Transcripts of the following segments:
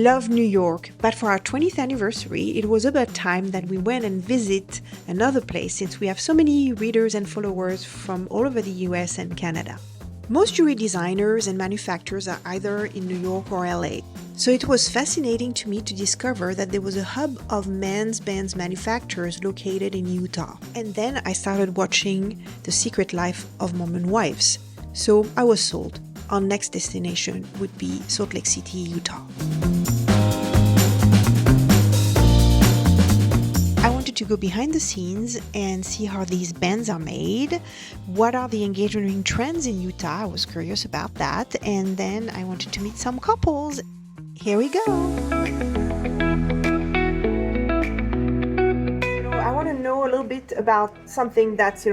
love New York, but for our 20th anniversary, it was about time that we went and visit another place since we have so many readers and followers from all over the US and Canada. Most jewelry designers and manufacturers are either in New York or LA. So it was fascinating to me to discover that there was a hub of men's bands manufacturers located in Utah. And then I started watching The Secret Life of Mormon Wives. So I was sold. Our next destination would be Salt Lake City, Utah. I wanted to go behind the scenes and see how these bands are made. What are the engagement ring trends in Utah? I was curious about that. And then I wanted to meet some couples. Here we go. I want to know a little bit about something that's,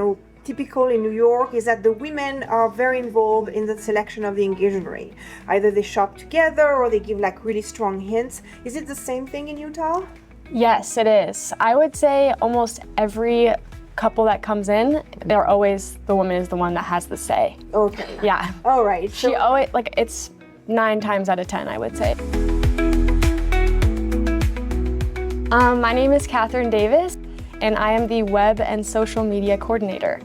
typical in New York is that the women are very involved in the selection of the engagement ring. Either they shop together or they give like really strong hints. Is it the same thing in Utah? Yes, it is. I would say almost every couple that comes in, they're always, the woman is the one that has the say. Okay. Yeah. All right. She always, it's 9 times out of 10, I would say. My name is Catherine Davis, and I am the web and social media coordinator.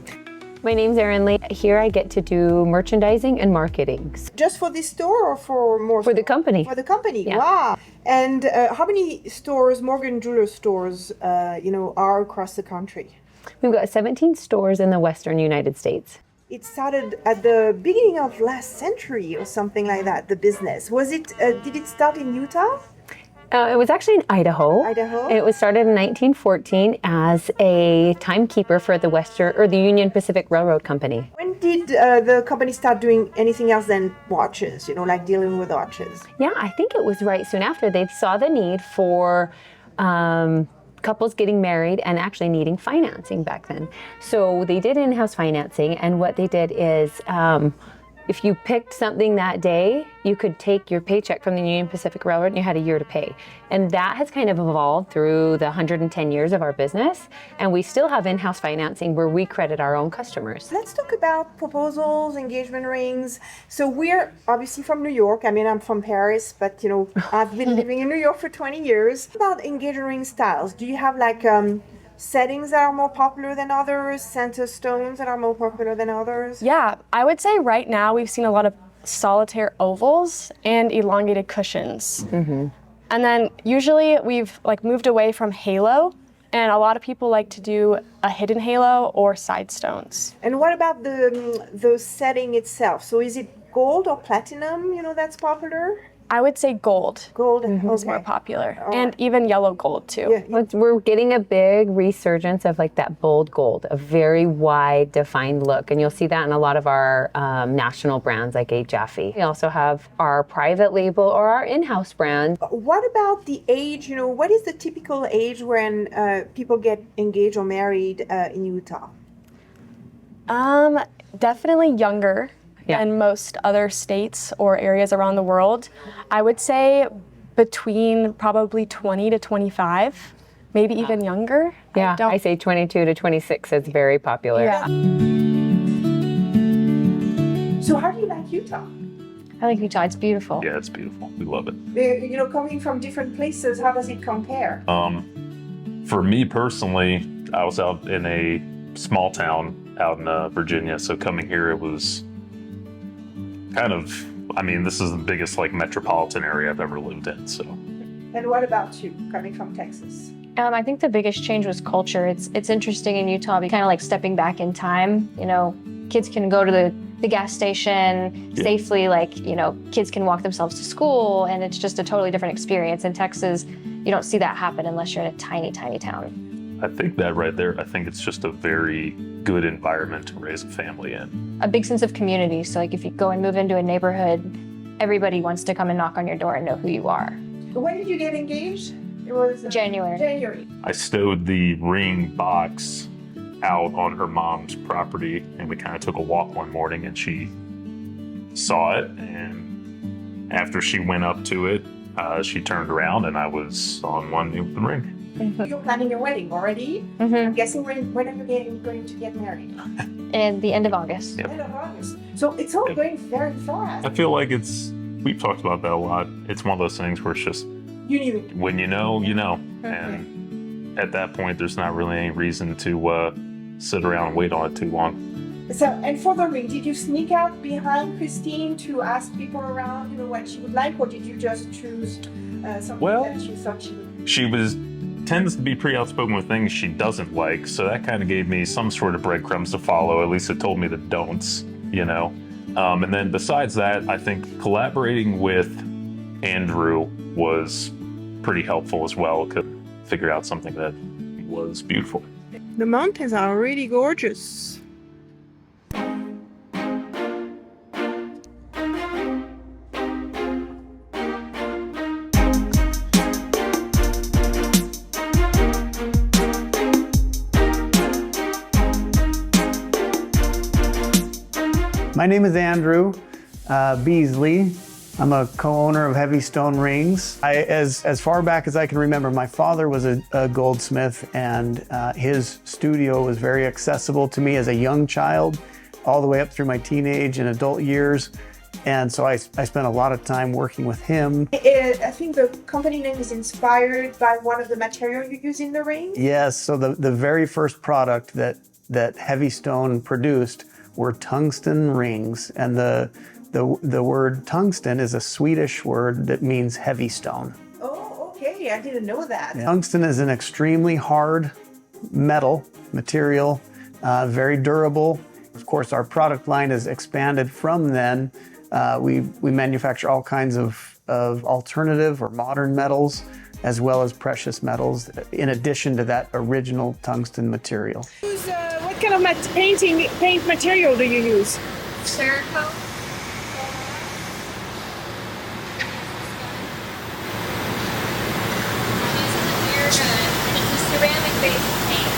My name's Erin. Here I get to do merchandising and marketing. Just for this store or for more? For the company. For the company, yeah. Wow. And how many stores, Morgan Jeweler stores, are across the country? We've got 17 stores in the Western United States. It started at the beginning of last century or something like that, the business. Was it, did it start in Utah? It was actually in Idaho. Idaho? It was started in 1914 as a timekeeper for the Union Pacific Railroad Company. When did the company start doing anything else than watches, like dealing with watches? Yeah, I think it was right soon after. They saw the need for couples getting married and actually needing financing back then. So they did in-house financing, and what they did is if you picked something that day, you could take your paycheck from the Union Pacific Railroad and you had a year to pay. And that has kind of evolved through the 110 years of our business. And we still have in-house financing where we credit our own customers. Let's talk about proposals, engagement rings. So we're obviously from New York. I mean, I'm from Paris, but I've been living in New York for 20 years. About engagement ring styles, do you have settings that are more popular than others, center stones that are more popular than others? Yeah, I would say right now we've seen a lot of solitaire ovals and elongated cushions. Mm-hmm. And then usually we've moved away from halo, and a lot of people like to do a hidden halo or side stones. And what about the setting itself? So is it gold or platinum, that's popular? I would say gold. Gold is more popular, and even yellow gold too. Yeah. We're getting a big resurgence of that bold gold, a very wide defined look, and you'll see that in a lot of our national brands like A. Jaffe. We also have our private label or our in-house brand. What about the age? What is the typical age when people get engaged or married in Utah? Definitely younger. Yeah. In most other states or areas around the world. I would say between probably 20 to 25, maybe even younger. Yeah, I say 22 to 26 is very popular. Yeah. So how do you like Utah? I like Utah. It's beautiful. Yeah, it's beautiful. We love it. Coming from different places, how does it compare? For me personally, I was out in a small town out in Virginia, so coming here, it was this is the biggest metropolitan area I've ever lived in. So. And what about you, coming from Texas? I think the biggest change was culture. It's interesting in Utah, kind of like stepping back in time. Kids can go to the gas station safely. Kids can walk themselves to school, and it's just a totally different experience. In Texas, you don't see that happen unless you're in a tiny, tiny town. I think that right there, I think it's just a very good environment to raise a family in. A big sense of community. So if you go and move into a neighborhood, everybody wants to come and knock on your door and know who you are. When did you get engaged? It was January. I stowed the ring box out on her mom's property, and we kind of took a walk one morning, and she saw it, and after she went up to it, she turned around, and I was on one with the ring. Mm-hmm. You're planning your wedding already? Mm-hmm. I'm guessing when are you going to get married? At the end of August. Yep. End of August. So it's all going very fast. I feel like it's we've talked about that a lot. It's one of those things where it's just, You knew it. when you know, you know. Okay. And at that point, there's not really any reason to sit around and wait on it too long. So, and for the ring, did you sneak out behind Christine to ask people around, what she would like, or did you just choose something Well, that you thought she would? She tends to be pretty outspoken with things she doesn't like, so that kind of gave me some sort of breadcrumbs to follow. At least it told me the don'ts, And then besides that, I think collaborating with Andrew was pretty helpful as well. Could figure out something that was beautiful. The mountains are really gorgeous. My name is Andrew Beasley. I'm a co-owner of Heavy Stone Rings. As far back as I can remember, my father was a goldsmith, and his studio was very accessible to me as a young child, all the way up through my teenage and adult years. And so I spent a lot of time working with him. I think the company name is inspired by one of the materials you use in the ring. Yes, so the very first product that Heavy Stone produced were tungsten rings, and the word tungsten is a Swedish word that means heavy stone. Oh, okay, I didn't know that. Tungsten is an extremely hard material, very durable. Of course, our product line has expanded from then. We manufacture all kinds of alternative or modern metals, as well as precious metals, in addition to that original tungsten material. What kind of paint material do you use? Cerakote. It's a ceramic-based paint.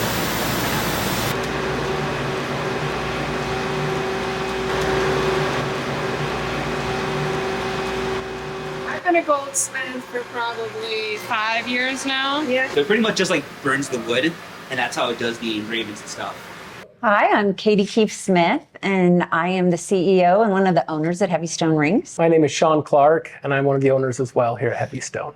I've been a goldsmith for probably 5 years now. Yeah. So it pretty much just like burns the wood, and that's how it does the engravings and stuff. Hi, I'm Katie Keefe Smith, and I am the CEO and one of the owners at Heavy Stone Rings. My name is Sean Clark, and I'm one of the owners as well here at Heavy Stone.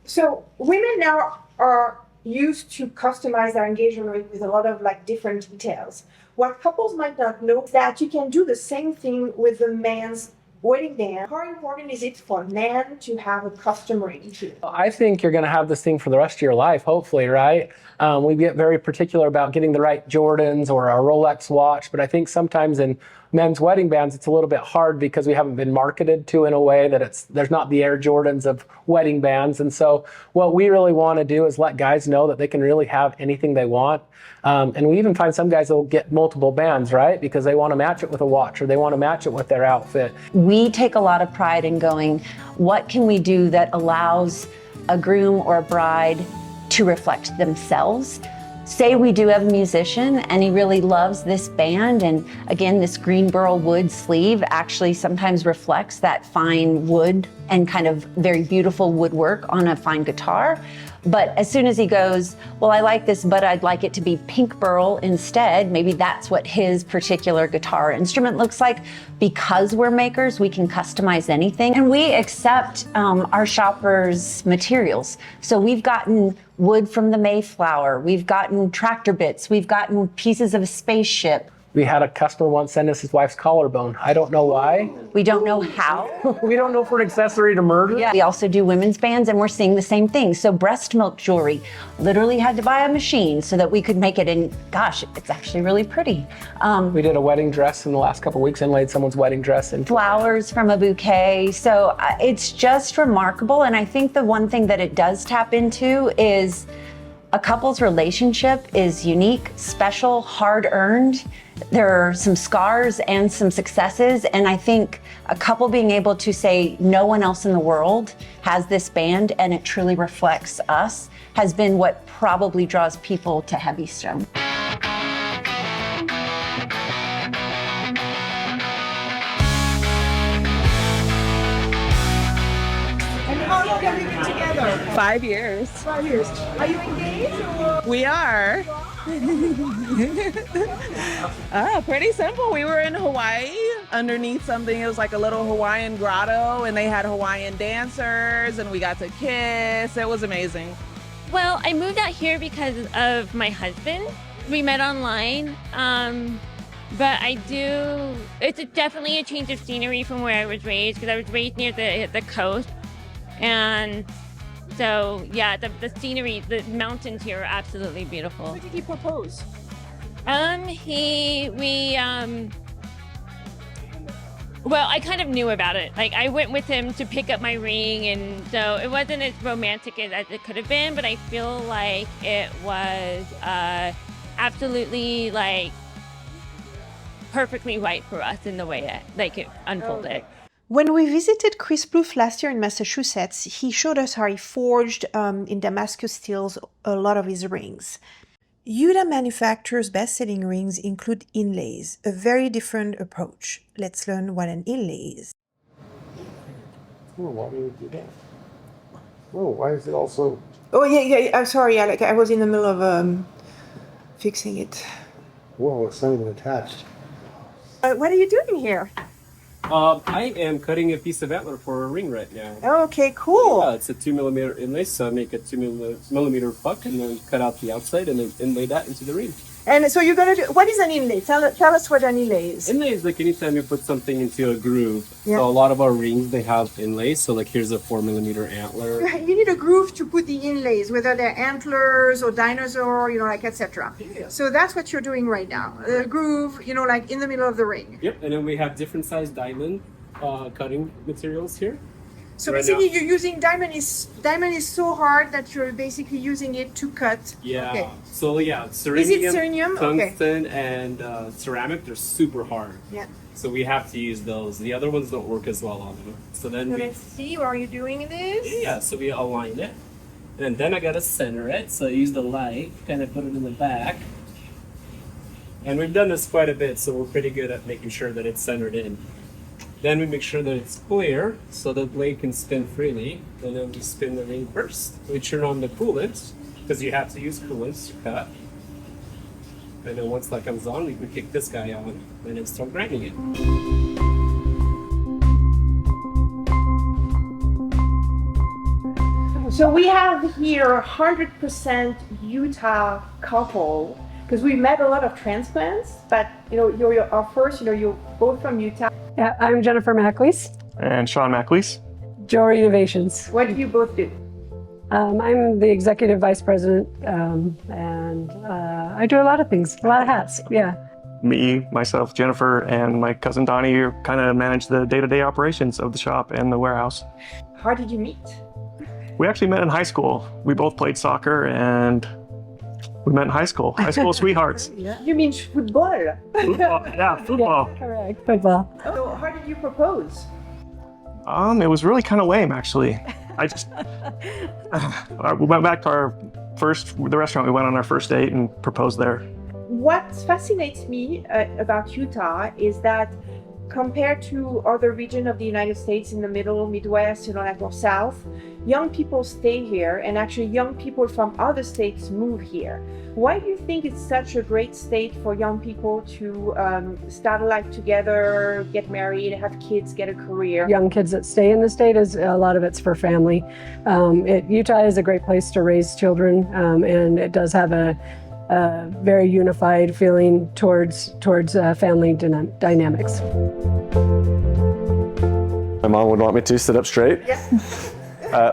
So women now are used to customize their engagement ring with a lot of different details. What couples might not know is that you can do the same thing with the man's wedding band. How important is it for men to have a custom ring too? I think you're going to have this thing for the rest of your life, hopefully, right? We get very particular about getting the right Jordans or a Rolex watch, but I think sometimes in men's wedding bands, it's a little bit hard because we haven't been marketed to in a way that there's not the Air Jordans of wedding bands. And so what we really want to do is let guys know that they can really have anything they want. And we even find some guys that will get multiple bands, right? Because they want to match it with a watch or they want to match it with their outfit. We take a lot of pride in going, what can we do that allows a groom or a bride to reflect themselves? Say we do have a musician and he really loves this band, and again, this green burl wood sleeve actually sometimes reflects that fine wood and kind of very beautiful woodwork on a fine guitar. But as soon as he goes, well, I like this, but I'd like it to be pink burl instead, maybe that's what his particular guitar instrument looks like. Because we're makers, we can customize anything. And we accept our shoppers' materials. So we've gotten wood from the Mayflower, we've gotten tractor bits, we've gotten pieces of a spaceship. We had a customer once send us his wife's collarbone. I don't know why. We don't know how. We don't know for an accessory to murder. Yeah. We also do women's bands, and we're seeing the same thing. So breast milk jewelry, literally had to buy a machine so that we could make it, and gosh, it's actually really pretty. We did a wedding dress in the last couple of weeks, inlaid someone's wedding dress in flowers from a bouquet. So it's just remarkable. And I think the one thing that it does tap into is a couple's relationship is unique, special, hard-earned. There are some scars and some successes, and I think a couple being able to say no one else in the world has this band and it truly reflects us has been what probably draws people to Heavy Stone. And how long have you been together? 5 years. 5 years. Are you engaged? Or? We are. Pretty simple. We were in Hawaii underneath something. It was like a little Hawaiian grotto, and they had Hawaiian dancers, and we got to kiss. It was amazing. Well, I moved out here because of my husband. We met online, but it's definitely a change of scenery from where I was raised, because I was raised near the coast. And so, yeah, the scenery, the mountains here are absolutely beautiful. When did he propose? Well, I kind of knew about it. Like, I went with him to pick up my ring, and so it wasn't as romantic as it could have been, but I feel like it was absolutely, like, perfectly right for us in the way it unfolded. When we visited Chris Bluth last year in Massachusetts, he showed us how he forged in Damascus steels a lot of his rings. Utah manufacturers' best-selling rings include inlays, a very different approach. Let's learn what an inlay is. Oh, why do you do that? Oh, why is it also... Oh, yeah, I'm sorry, Alec. I was in the middle of fixing it. Whoa, it's not even attached. What are you doing here? I am cutting a piece of antler for a ring right now. Okay, cool. Yeah, it's a 2mm inlay, so I make a 2mm puck and then cut out the outside and then inlay that into the ring. And so you're going to do, what is an inlay? Tell us what an inlay is. Inlay is like anytime you put something into a groove. Yeah. So a lot of our rings, they have inlays. So like here's a 4mm antler. You need a groove to put the inlays, whether they're antlers or dinosaur, like etc. Yeah. So that's what you're doing right now. A groove, like in the middle of the ring. Yep, and then we have different size diamond cutting materials here. So Right basically now- you're using diamond is so hard that you're basically using it to cut. Yeah. Okay. So yeah, Is it ceramium? Okay. tungsten, and ceramic. They're super hard. Yeah. So we have to use those. The other ones don't work as well on them. So then we Let's see, how are you doing this? yeah. So we align it, and then I gotta center it. So I use the light, kind of put it in the back. And we've done this quite a bit, so we're pretty good at making sure that it's centered in. Then we make sure that it's clear so the blade can spin freely. And then we spin the ring first. We turn on the coolant, because you have to use coolant to cut. And then once that comes on, we can kick this guy on and then start grinding it. So we have here 100% Utah couple, because we met a lot of transplants, but you're our first, you're both from Utah. Yeah, I'm Jennifer Macleese, And Sean Macleese. Jory Innovations. What do you both do? I'm the executive vice president, and I do a lot of things, a lot of hats, yeah. Me, myself, Jennifer, and my cousin Donnie kind of manage the day-to-day operations of the shop and the warehouse. How did you meet? We actually met in high school. We both played soccer, and we met in high school sweethearts. You mean football? Football, yeah, football. Yeah, correct, football. So how did you propose? It was really kind of lame, actually. I just, we went back to the restaurant we went on our first date and proposed there. What fascinates me about Utah is that compared to other regions of the United States in the middle, Midwest, like or South, young people stay here, and actually young people from other states move here. Why do you think it's such a great state for young people to start a life together, get married, have kids, get a career? Young kids that stay in the state, a lot of it's for family. Utah is a great place to raise children, and it does have a very unified feeling towards family dynamics. My mom would want me to sit up straight. Yeah.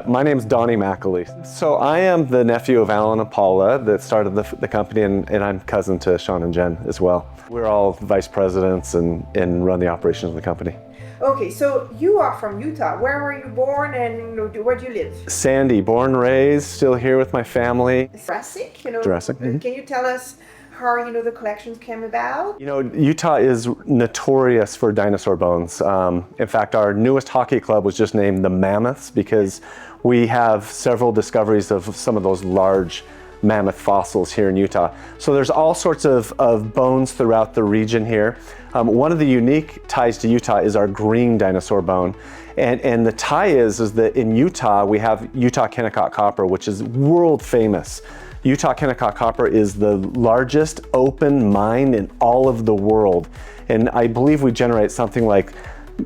My name's Donnie Macleese. So I am the nephew of Alan and Paula that started the company, and I'm cousin to Sean and Jen as well. We're all vice presidents and run the operations of the company. Okay, so you are from Utah. Where were you born and where do you live? Sandy, born, raised, still here with my family. Jurassic, Jurassic. Can you tell us how the collections came about? Utah is notorious for dinosaur bones. In fact, our newest hockey club was just named the Mammoths because we have several discoveries of some of those large mammoth fossils here in Utah. So there's all sorts of bones throughout the region here. One of the unique ties to Utah is our green dinosaur bone. And the tie is that in Utah, we have Utah Kennecott copper, which is world famous. Utah Kennecott copper is the largest open mine in all of the world. And I believe we generate something like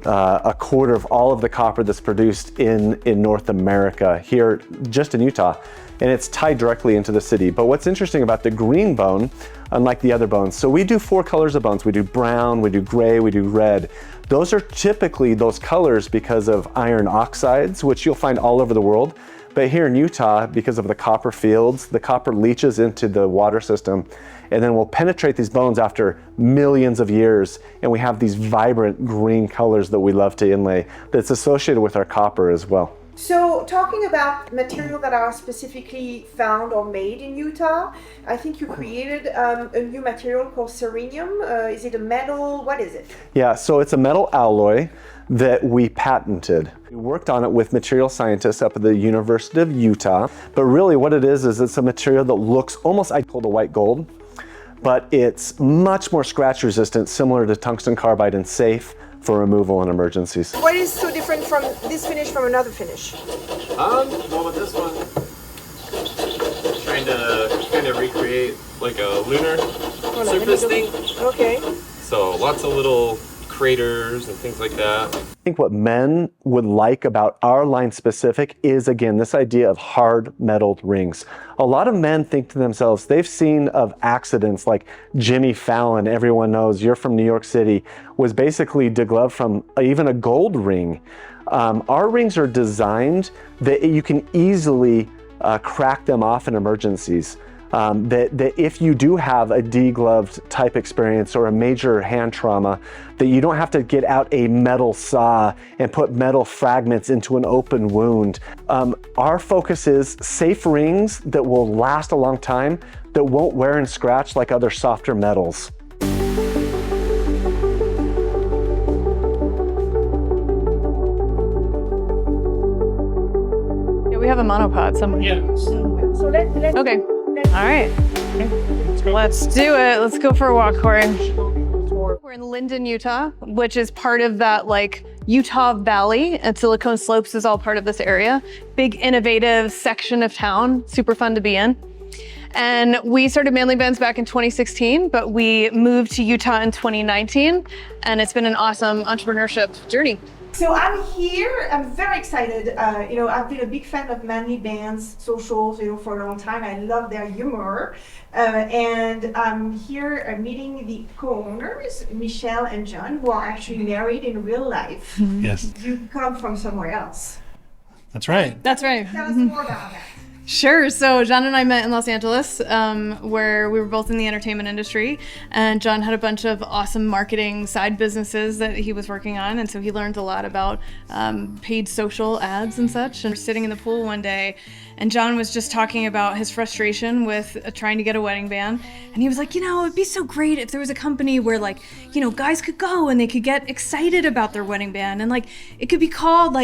a quarter of all of the copper that's produced in North America here, just in Utah. And it's tied directly into the city. But what's interesting about the green bone, unlike the other bones, so we do 4 colors of bones. We do brown, we do gray, we do red. Those are typically those colors because of iron oxides, which you'll find all over the world. But here in Utah, because of the copper fields, the copper leaches into the water system and then will penetrate these bones after millions of years. And we have these vibrant green colors that we love to inlay that's associated with our copper as well. So talking about material that are specifically found or made in Utah, I think you created a new material called serenium. Is it a metal? What is it? Yeah, so it's a metal alloy that we patented. We worked on it with material scientists up at the University of Utah. But really what it is it's a material that looks almost identical to white gold, but it's much more scratch resistant, similar to tungsten carbide, and safe for removal in emergencies. What is so different from this finish from another finish? Well, with this one, trying to kind of recreate like a lunar surface thing. Okay. So lots of little craters and things like that. I think what men would like about our line specific is, again, this idea of hard metal rings. A lot of men think to themselves, they've seen of accidents like Jimmy Fallon, everyone knows, you're from New York City, was basically degloved from even a gold ring. Our rings are designed that you can easily crack them off in emergencies. That if you do have a degloved type experience or a major hand trauma, that you don't have to get out a metal saw and put metal fragments into an open wound. Our focus is safe rings that will last a long time, that won't wear and scratch like other softer metals. Yeah, we have a monopod somewhere. Yeah. So let's Okay. All right. Let's do it. Let's go for a walk, Corey. We're in Linden, Utah, which is part of that like Utah Valley, and Silicon Slopes is all part of this area. Big innovative section of town, super fun to be in. And we started Manly Bands back in 2016, but we moved to Utah in 2019, and it's been an awesome entrepreneurship journey. So I'm here, I'm very excited. I've been a big fan of Manly Band's socials, for a long time. I love their humor. And I'm here meeting the co-owners, Michelle and John, who are actually married in real life. Yes. You come from somewhere else. That's right. That's right. Tell us more about that. Sure. So John and I met in Los Angeles, where we were both in the entertainment industry, and John had a bunch of awesome marketing side businesses that he was working on, and so he learned a lot about paid social ads and such. And we're sitting in the pool one day, and John was just talking about his frustration with trying to get a wedding band, and he was like, it'd be so great if there was a company where guys could go and they could get excited about their wedding band, and it could be called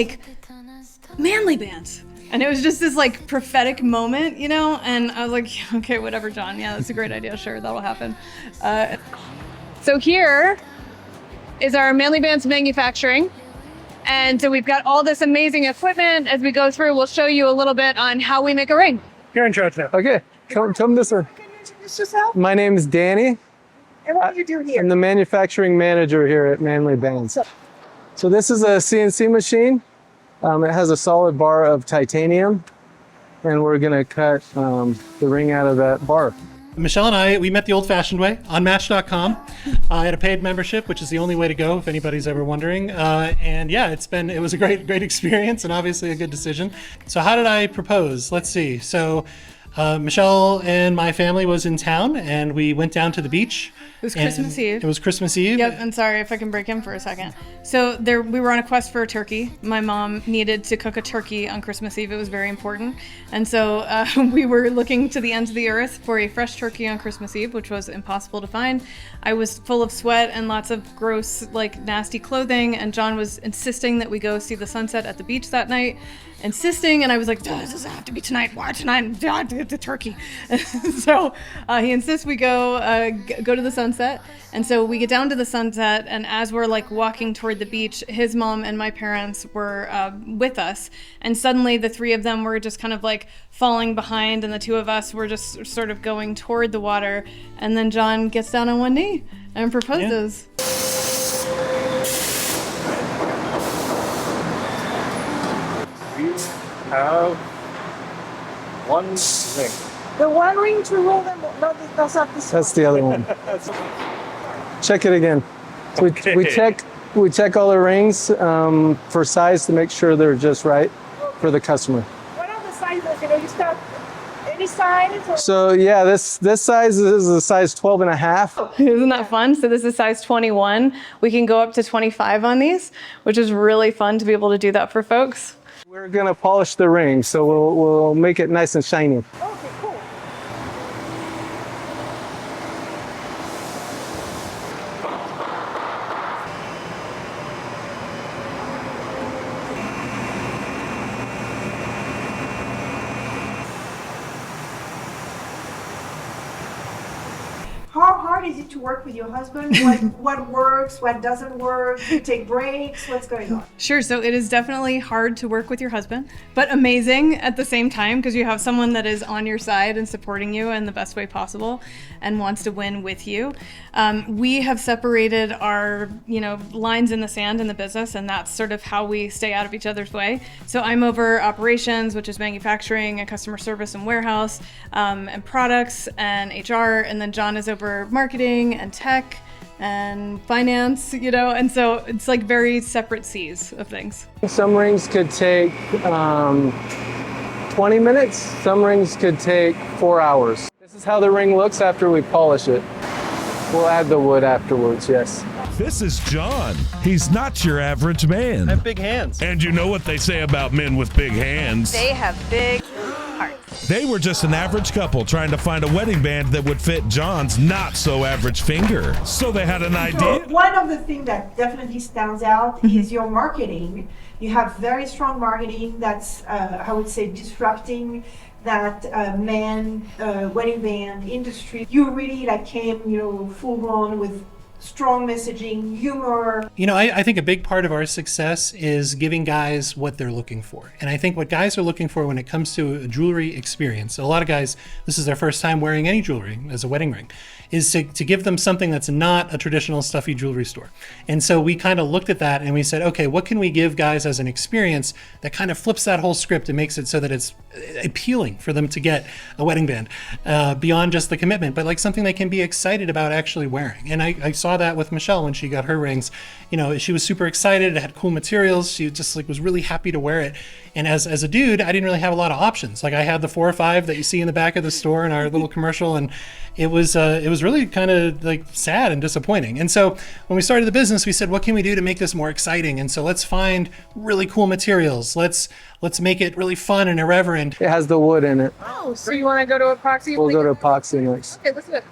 Manly Bands. And it was just this prophetic moment, and I was like, okay, whatever, John. Yeah, that's a great idea. Sure, that'll happen. So here is our Manly Bands manufacturing. And so we've got all this amazing equipment. As we go through, we'll show you a little bit on how we make a ring. You're in charge now. Okay, tell them this one. Introduce yourself. My name is Danny. And what do you do here? I'm the manufacturing manager here at Manly Bands. So this is a CNC machine. It has a solid bar of titanium, and we're gonna cut the ring out of that bar. Michelle and we met the old-fashioned way on Match.com. I had a paid membership, which is the only way to go if anybody's ever wondering. And yeah, it was a great experience and obviously a good decision. So how did I propose? Let's see. So Michelle and my family was in town, and we went down to the beach. It was Christmas Eve. It was Christmas Eve. Yep, and sorry if I can break in for a second. So we were on a quest for a turkey. My mom needed to cook a turkey on Christmas Eve. It was very important. And so we were looking to the ends of the earth for a fresh turkey on Christmas Eve, which was impossible to find. I was full of sweat and lots of gross, nasty clothing, and John was insisting that we go see the sunset at the beach that night. Insisting, and I was like, does it have to be tonight? Why tonight? it's a turkey. So he insists we go to the sunset. And so we get down to the sunset, and as we're like walking toward the beach, his mom and my parents were with us. And suddenly the three of them were just kind of like falling behind, and the two of us were just sort of going toward the water. And then John gets down on one knee and proposes. We have one ring. The one ring to roll them. No, that's not this That's the other one. Check it again. We check all the rings for size to make sure they're just right for the customer. What are the sizes? You know, you start any size? Or? So yeah, this size is a size 12 and a half. Isn't that fun? So this is size 21. We can go up to 25 on these, which is really fun to be able to do that for folks. We're gonna polish the ring, so we'll make it nice and shiny. Okay, cool. How hard is it to work with your husband? What works, what doesn't work? Do you take breaks? What's going on? Sure, so it is definitely hard to work with your husband, but amazing at the same time because you have someone that is on your side and supporting you in the best way possible and wants to win with you. We have separated our, lines in the sand in the business, and that's sort of how we stay out of each other's way. So I'm over operations, which is manufacturing and customer service and warehouse, and products and HR, and then John is over marketing and tech and finance, and so it's like very separate seas of things. Some rings could take 20 minutes. Some rings could take 4 hours. This is how the ring looks after we polish it. We'll add the wood afterwards, yes. This is John. He's not your average man. I have big hands. And you know what they say about men with big hands. They have big hearts. They were just an average couple trying to find a wedding band that would fit John's not so average finger. So they had an idea. So one of the things that definitely stands out is your marketing. You have very strong marketing that's, I would say, disrupting that wedding band industry. You really came, full blown with strong messaging, humor. I think a big part of our success is giving guys what they're looking for. And I think what guys are looking for when it comes to a jewelry experience, a lot of guys, this is their first time wearing any jewelry as a wedding ring, is to give them something that's not a traditional stuffy jewelry store. And so we kind of looked at that and we said, okay, what can we give guys as an experience that kind of flips that whole script and makes it so that it's appealing for them to get a wedding band beyond just the commitment, but like something they can be excited about actually wearing. And I saw that with Michelle when she got her rings. She was super excited. It had cool materials. She just was really happy to wear it. And as a dude, I didn't really have a lot of options. I had the 4 or 5 that you see in the back of the store in our little commercial, and it was really kind of sad and disappointing. And so when we started the business, we said, what can we do to make this more exciting? And so let's find really cool materials. Let's make it really fun and irreverent. It has the wood in it. Oh, so you want to go to epoxy? We'll go to epoxy next. Okay, let's do it.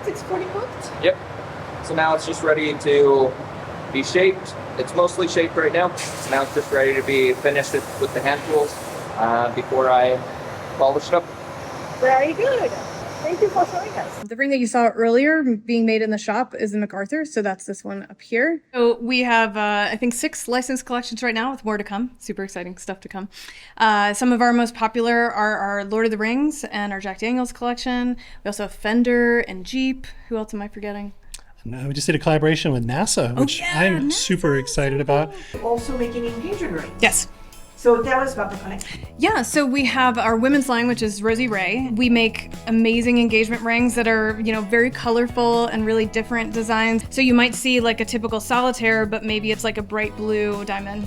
It's fully cooked? Yep. So now it's just ready to be shaped. It's mostly shaped right now. Now it's just ready to be finished with the hand tools before I polish it up. Very good. Thank you for showing us. The ring that you saw earlier being made in the shop is the MacArthur, so that's this one up here. So we have, I think, 6 licensed collections right now with more to come. Super exciting stuff to come. Some of our most popular are our Lord of the Rings and our Jack Daniels collection. We also have Fender and Jeep. Who else am I forgetting? We just did a collaboration with NASA, which I'm super excited about. Also making engagement rings. Yes. So tell us about the collection. Yeah, so we have our women's line, which is Rosie Ray. We make amazing engagement rings that are, very colorful and really different designs. So you might see like a typical solitaire, but maybe it's like a bright blue diamond,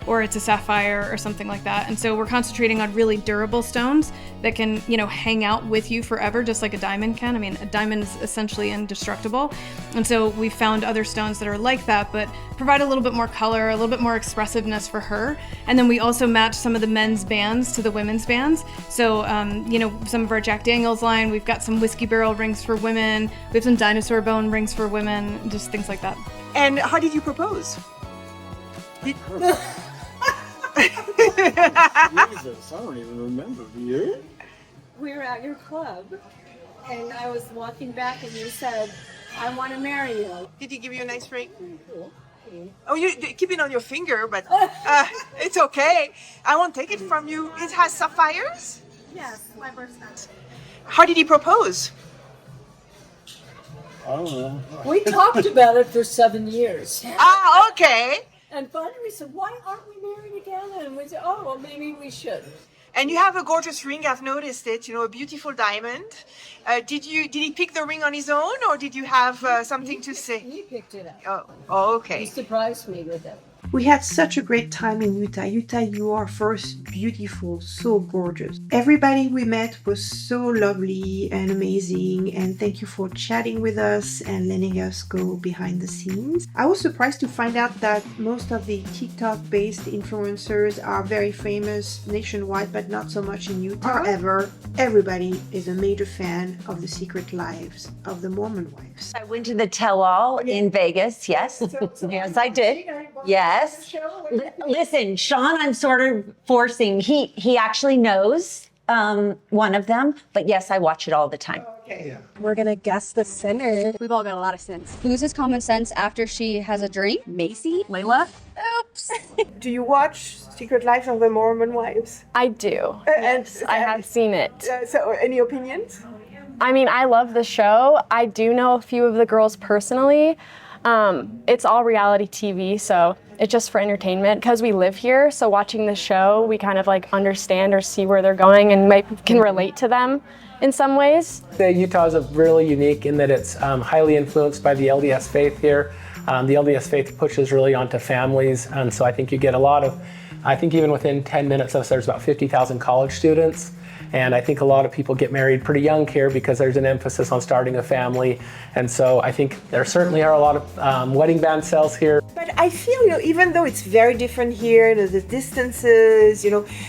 or it's a sapphire or something like that. And so we're concentrating on really durable stones that can, hang out with you forever, just like a diamond can. I mean, a diamond is essentially indestructible. And so we found other stones that are like that, but provide a little bit more color, a little bit more expressiveness for her. And then we also match some of the men's bands to the women's bands. So, some of our Jack Daniels line, we've got some whiskey barrel rings for women. We have some dinosaur bone rings for women, just things like that. And how did you propose? Jesus, I don't even remember. You? We were at your club, and I was walking back, and you said, "I want to marry you." Did he give you a nice ring? Oh, you keep it on your finger, but it's okay. I won't take it from you. It has sapphires? Yes, my birthday. How did he propose? I don't know. We talked about it for 7 years. Ah, okay. And finally we said, "Why aren't we married again?" And we said, "Oh, well, maybe we should." And you have a gorgeous ring. I've noticed it. A beautiful diamond. Did he pick the ring on his own, or did you have something to say? He picked it up. Oh, okay. He surprised me with it. We had such a great time in Utah. Utah, you are first beautiful, so gorgeous. Everybody we met was so lovely and amazing, and thank you for chatting with us and letting us go behind the scenes. I was surprised to find out that most of the TikTok-based influencers are very famous nationwide, but not so much in Utah. However, everybody is a major fan of the secret lives of the Mormon wives. I went to the tell-all in Vegas, yes. Yes, I did. Yes. Listen, Sean, I'm sort of forcing. He actually knows one of them, but yes, I watch it all the time. Okay. We're gonna guess the sinner. We've all got a lot of sins. Loses common sense after she has a drink. Macy? Layla? Oops. Do you watch Secret Lives of the Mormon Wives? I do. Yes, I have seen it. So, any opinions? I mean, I love the show. I do know a few of the girls personally. It's all reality TV, so it's just for entertainment because we live here. So watching the show, we kind of like understand or see where they're going and can relate to them in some ways. Utah is really unique in that it's highly influenced by the LDS faith here. The LDS faith pushes really onto families, and so I think you get a lot of, I think even within 10 minutes of us, there's about 50,000 college students. And I think a lot of people get married pretty young here because there's an emphasis on starting a family. And so I think there certainly are a lot of wedding band sales here. But I feel, even though it's very different here, the distances,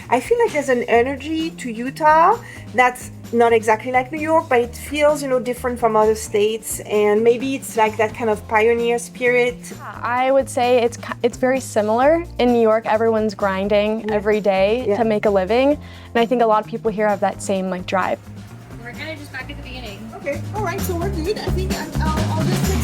I feel like there's an energy to Utah that's not exactly like New York, but it feels, different from other states. And maybe it's like that kind of pioneer spirit. I would say it's very similar. In New York, everyone's grinding every day to make a living. And I think a lot of people here have that same drive. We're kind of just back at the beginning. Okay, all right, so we're good. I think I'll just take